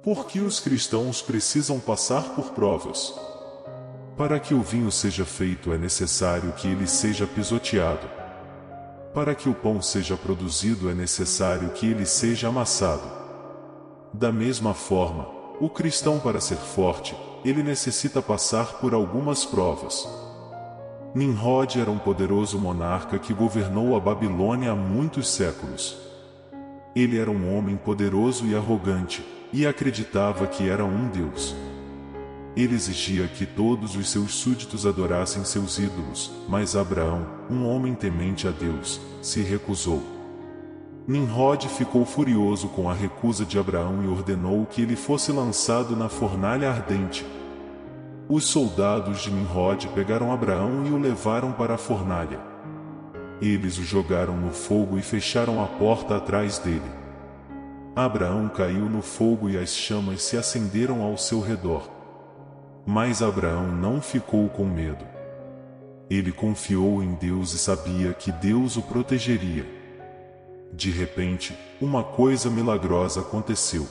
Por que os cristãos precisam passar por provas? Para que o vinho seja feito é necessário que ele seja pisoteado. Para que o pão seja produzido é necessário que ele seja amassado. Da mesma forma, o cristão, para ser forte, ele necessita passar por algumas provas. Nimrod era um poderoso monarca que governou a Babilônia há muitos séculos. Ele era um homem poderoso e arrogante, e acreditava que era um deus. Ele exigia que todos os seus súditos adorassem seus ídolos, mas Abraão, um homem temente a Deus, se recusou. Nimrod ficou furioso com a recusa de Abraão e ordenou que ele fosse lançado na fornalha ardente. Os soldados de Nimrod pegaram Abraão e o levaram para a fornalha. Eles o jogaram no fogo e fecharam a porta atrás dele. Abraão caiu no fogo e as chamas se acenderam ao seu redor. Mas Abraão não ficou com medo. Ele confiou em Deus e sabia que Deus o protegeria. De repente, uma coisa milagrosa aconteceu.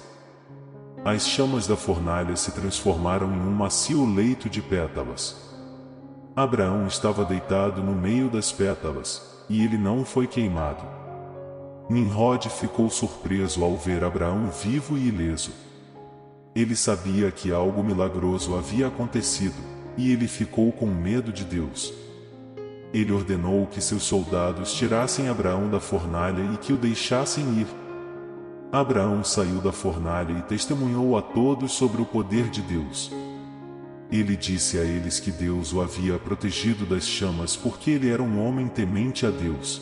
As chamas da fornalha se transformaram em um macio leito de pétalas. Abraão estava deitado no meio das pétalas, e ele não foi queimado. Nimrod ficou surpreso ao ver Abraão vivo e ileso. Ele sabia que algo milagroso havia acontecido, e ele ficou com medo de Deus. Ele ordenou que seus soldados tirassem Abraão da fornalha e que o deixassem ir. Abraão saiu da fornalha e testemunhou a todos sobre o poder de Deus. Ele disse a eles que Deus o havia protegido das chamas porque ele era um homem temente a Deus.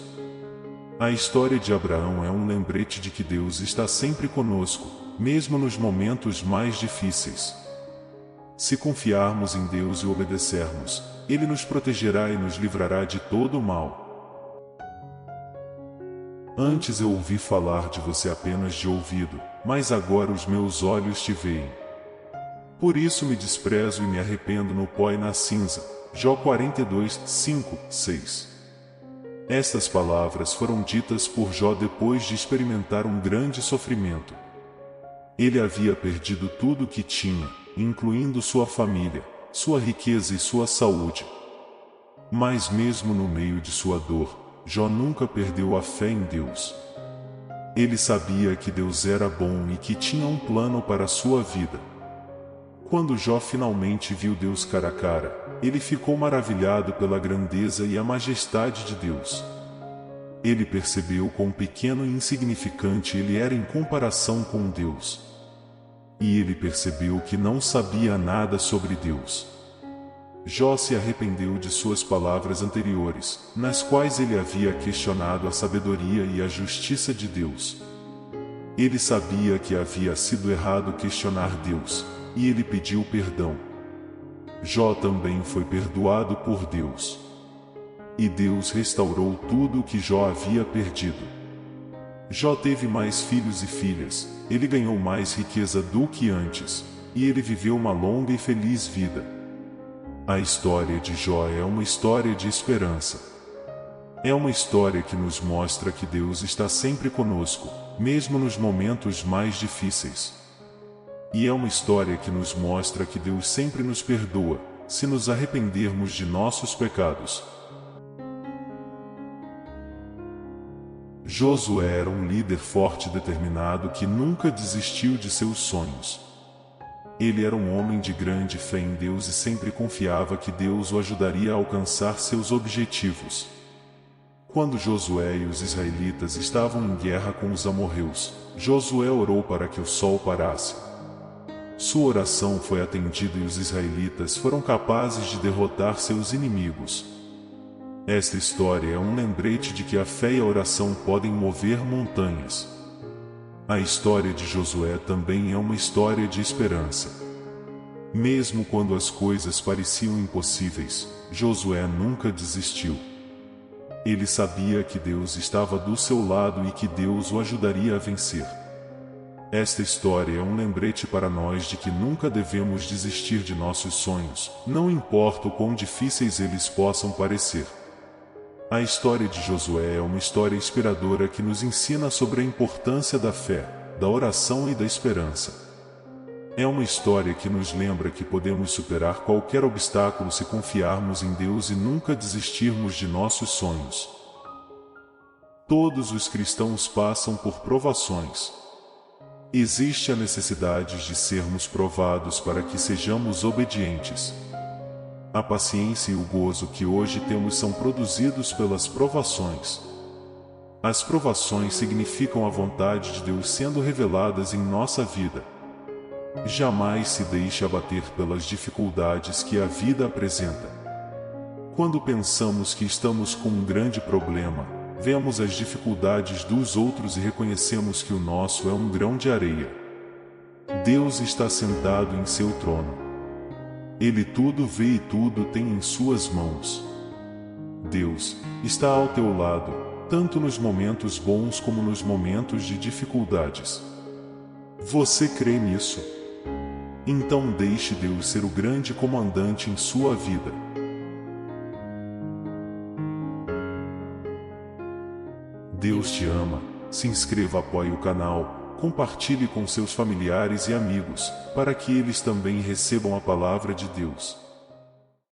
A história de Abraão é um lembrete de que Deus está sempre conosco, mesmo nos momentos mais difíceis. Se confiarmos em Deus e obedecermos, Ele nos protegerá e nos livrará de todo o mal. Antes eu ouvi falar de você apenas de ouvido, mas agora os meus olhos te veem. Por isso me desprezo e me arrependo no pó e na cinza. Jó 42, 5, 6. Estas palavras foram ditas por Jó depois de experimentar um grande sofrimento. Ele havia perdido tudo o que tinha, incluindo sua família, sua riqueza e sua saúde. Mas mesmo no meio de sua dor, Jó nunca perdeu a fé em Deus. Ele sabia que Deus era bom e que tinha um plano para sua vida. Quando Jó finalmente viu Deus cara a cara, ele ficou maravilhado pela grandeza e a majestade de Deus. Ele percebeu quão pequeno e insignificante ele era em comparação com Deus. E ele percebeu que não sabia nada sobre Deus. Jó se arrependeu de suas palavras anteriores, nas quais ele havia questionado a sabedoria e a justiça de Deus. Ele sabia que havia sido errado questionar Deus, e ele pediu perdão. Jó também foi perdoado por Deus. E Deus restaurou tudo o que Jó havia perdido. Jó teve mais filhos e filhas, ele ganhou mais riqueza do que antes, e ele viveu uma longa e feliz vida. A história de Jó é uma história de esperança. É uma história que nos mostra que Deus está sempre conosco, mesmo nos momentos mais difíceis. E é uma história que nos mostra que Deus sempre nos perdoa, se nos arrependermos de nossos pecados. Josué era um líder forte e determinado que nunca desistiu de seus sonhos. Ele era um homem de grande fé em Deus e sempre confiava que Deus o ajudaria a alcançar seus objetivos. Quando Josué e os israelitas estavam em guerra com os amorreus, Josué orou para que o sol parasse. Sua oração foi atendida e os israelitas foram capazes de derrotar seus inimigos. Esta história é um lembrete de que a fé e a oração podem mover montanhas. A história de Josué também é uma história de esperança. Mesmo quando as coisas pareciam impossíveis, Josué nunca desistiu. Ele sabia que Deus estava do seu lado e que Deus o ajudaria a vencer. Esta história é um lembrete para nós de que nunca devemos desistir de nossos sonhos, não importa o quão difíceis eles possam parecer. A história de Josué é uma história inspiradora que nos ensina sobre a importância da fé, da oração e da esperança. É uma história que nos lembra que podemos superar qualquer obstáculo se confiarmos em Deus e nunca desistirmos de nossos sonhos. Todos os cristãos passam por provações. Existe a necessidade de sermos provados para que sejamos obedientes. A paciência e o gozo que hoje temos são produzidos pelas provações. As provações significam a vontade de Deus sendo reveladas em nossa vida. Jamais se deixe abater pelas dificuldades que a vida apresenta. Quando pensamos que estamos com um grande problema, vemos as dificuldades dos outros e reconhecemos que o nosso é um grão de areia. Deus está sentado em seu trono. Ele tudo vê e tudo tem em suas mãos. Deus está ao teu lado, tanto nos momentos bons como nos momentos de dificuldades. Você crê nisso? Então deixe Deus ser o grande comandante em sua vida. Deus te ama. Se inscreva, apoie o canal, compartilhe com seus familiares e amigos, para que eles também recebam a palavra de Deus.